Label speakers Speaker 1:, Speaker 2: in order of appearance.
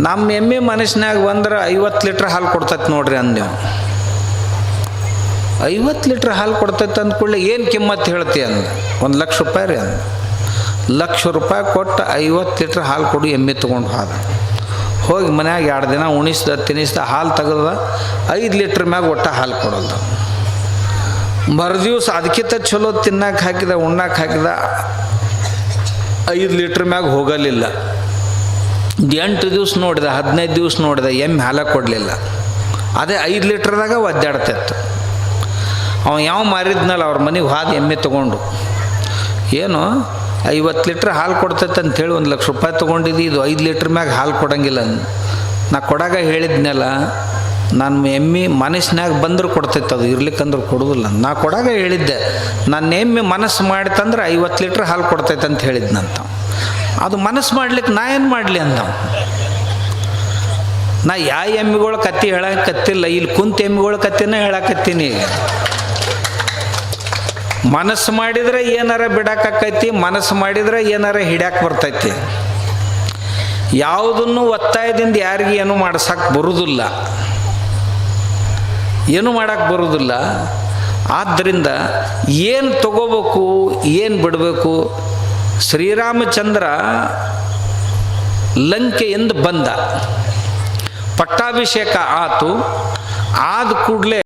Speaker 1: ನಮ್ಮ ಎಮ್ಮೆ ಮನುಷ್ಯನಾಗ ಬಂದ್ರೆ 50 ಲೀಟ್ರ್ ಹಾಲು ಕೊಡ್ತೈತೆ ನೋಡ್ರಿ ಅಂದೆವು. 50 ಲೀಟ್ರ್ ಹಾಲು ಕೊಡ್ತೈತೆ ಅಂದ್ಕೊಳ್ಳಿ ಏನು ಕಿಮ್ಮತ್ತು ಹೇಳ್ತಿ ಅಂದ. 1,00,000 ರೂಪಾಯಿ ರೀ ಅಂದ. 1,00,000 ರೂಪಾಯಿ ಕೊಟ್ಟು 50 ಲೀಟ್ರ್ ಹಾಲು ಕೊಡು ಎಮ್ಮೆ ತೊಗೊಂಡು ಹೋದ. ಹೋಗಿ ಮನ್ಯಾಗ 2 ದಿನ ಉಣಿಸ್ದ ತಿನ್ನಿಸ್ದ ಹಾಲು ತೆಗೆದ 5 ಲೀಟ್ರ್ ಮ್ಯಾಗ ಒಟ್ಟ ಹಾಲು ಕೊಡಲ್ದ. ಮರುದಿವ್ಸ ಅದಕ್ಕಿಂತ ಚಲೋ ತಿನ್ನಕ್ಕೆ ಹಾಕಿದ ಉಣ್ಣಕ್ಕೆ ಹಾಕಿದ 5 ಲೀಟ್ರ್ ಮ್ಯಾಗ ಹೋಗಲಿಲ್ಲ. 8 ದಿವ್ಸ ನೋಡಿದ 15 ದಿವ್ಸ ನೋಡಿದ ಎಮ್ಮೆ ಹಾಲ ಕೊಡಲಿಲ್ಲ. ಅದೇ 5 ಲೀಟ್ರ್ದಾಗ ಒದ್ದಾಡ್ತಿತ್ತು. ಅವ ಯಾವ ಮಾರಿದ್ನಲ್ಲ ಅವ್ರ ಮನೆಗೆ ಹಾದು ಎಮ್ಮೆ ತೊಗೊಂಡು, ಏನು 50 ಲೀಟ್ರ್ ಹಾಲು ಕೊಡ್ತೈತೆ ಅಂಥೇಳಿ 1,00,000 ರೂಪಾಯಿ ತೊಗೊಂಡಿದ್ದು, ಇದು 5 ಲೀಟ್ರ್ ಮ್ಯಾಗ ಹಾಲು ಕೊಡಂಗಿಲ್ಲ. ನಾ ಕೊಡಾಗ ಹೇಳಿದ್ನಲ್ಲ, ನನ್ನ ಎಮ್ಮೆ ಮನಸ್ಸಿನಾಗ ಬಂದ್ರೆ ಕೊಡ್ತೈತೆ, ಅದು ಇರ್ಲಿಕ್ಕಂದ್ರೆ ಕೊಡೋದಿಲ್ಲ. ನಾ ಕೊಡಾಗ ಹೇಳಿದ್ದೆ ನನ್ನ ಎಮ್ಮೆ ಮನಸ್ಸು ಮಾಡಿತಂದ್ರೆ 50 ಲೀಟ್ರ್ ಹಾಲು ಕೊಡ್ತೈತೆ ಅಂತ ಹೇಳಿದ್ನಂತ. ಅದು ಮನಸ್ಸು ಮಾಡ್ಲಿಕ್ಕೆ ನಾ ಏನು ಮಾಡಲಿ ಅಂದ. ನಾ ಯಾವ ಎಮ್ಮೆಗಳ ಕತ್ತಿ ಹೇಳಕತ್ತಿಲ್ಲ, ಇಲ್ಲಿ ಕುಂತ ಎಮ್ಮೆಗಳ ಕತ್ತಿನ ಹೇಳಕತ್ತೀನಿ. ಮನಸ್ಸು ಮಾಡಿದರೆ ಏನಾರ ಬಿಡಾಕೈತಿ, ಮನಸ್ಸು ಮಾಡಿದರೆ ಏನಾರ ಹಿಡ್ಯಾಕೆ ಬರ್ತೈತಿ. ಯಾವುದನ್ನು ಒತ್ತಾಯದಿಂದ ಯಾರಿಗೆ ಏನು ಮಾಡ್ಸಕ್ಕೆ ಬರುವುದಿಲ್ಲ, ಏನು ಮಾಡಕ್ಕೆ ಬರುವುದಿಲ್ಲ. ಆದ್ದರಿಂದ ಏನು ತಗೋಬೇಕು ಏನು ಬಿಡಬೇಕು. ಶ್ರೀರಾಮಚಂದ್ರ ಲಂಕೆಯಿಂದ ಬಂದ, ಪಟ್ಟಾಭಿಷೇಕ ಆತು. ಆದ ಕೂಡಲೇ